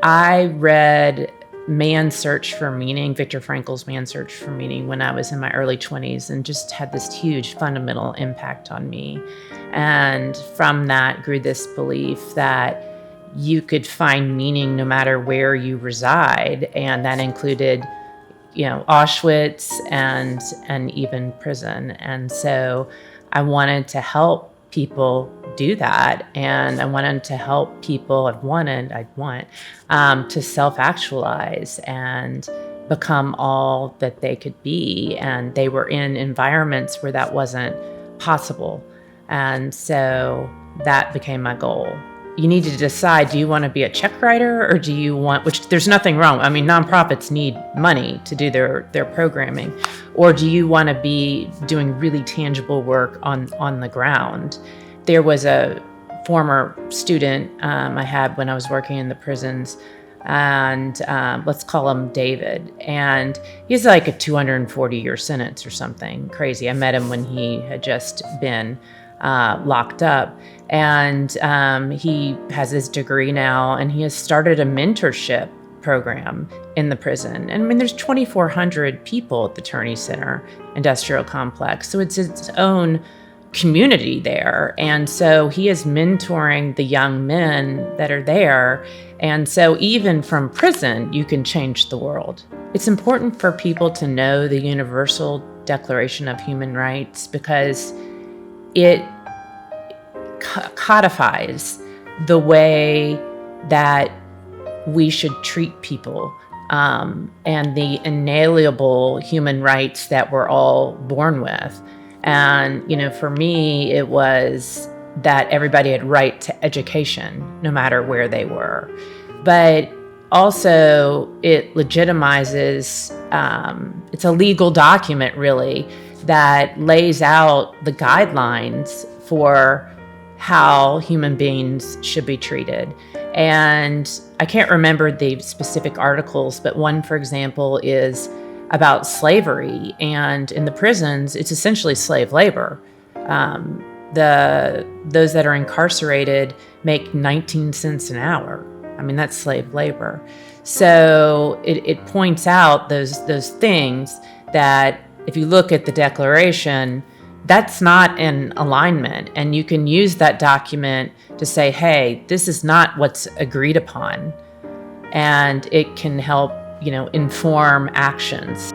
I read Man's Search for Meaning, Viktor Frankl's Man's Search for Meaning, when I was in my early 20s, and just had this huge fundamental impact on me. And from that grew this belief that you could find meaning no matter where you reside. And that included, Auschwitz and even prison. And so I wanted to help people do that. And I wanted to help people, I'd want to self-actualize and become all that they could be. And they were in environments where that wasn't possible. And so that became my goal. You need to decide, do you want to be a check writer, or do you want, which there's nothing wrong. I mean, nonprofits need money to do their programming. Or do you want to be doing really tangible work on the ground? There was a former student I had when I was working in the prisons, and let's call him David. And he's like a 240-year sentence or something crazy. I met him when he had just been locked up. And he has his degree now, and he has started a mentorship program in the prison. And I mean, there's 2,400 people at the Turney Center Industrial Complex. So it's its own community there. And so he is mentoring the young men that are there. And so even from prison, you can change the world. It's important for people to know the Universal Declaration of Human Rights, because it codifies the way that we should treat people, and the inalienable human rights that we're all born with. And, for me, it was that everybody had right to education, no matter where they were. But also it legitimizes, it's a legal document, really, that lays out the guidelines for how human beings should be treated. And I can't remember the specific articles, but one, for example, is about slavery. And in the prisons, it's essentially slave labor. Those that are incarcerated make 19 cents an hour. I mean, that's slave labor. So it points out those things that, if you look at the Declaration, that's not in alignment. And you can use that document to say, hey, this is not what's agreed upon. And it can help, inform actions.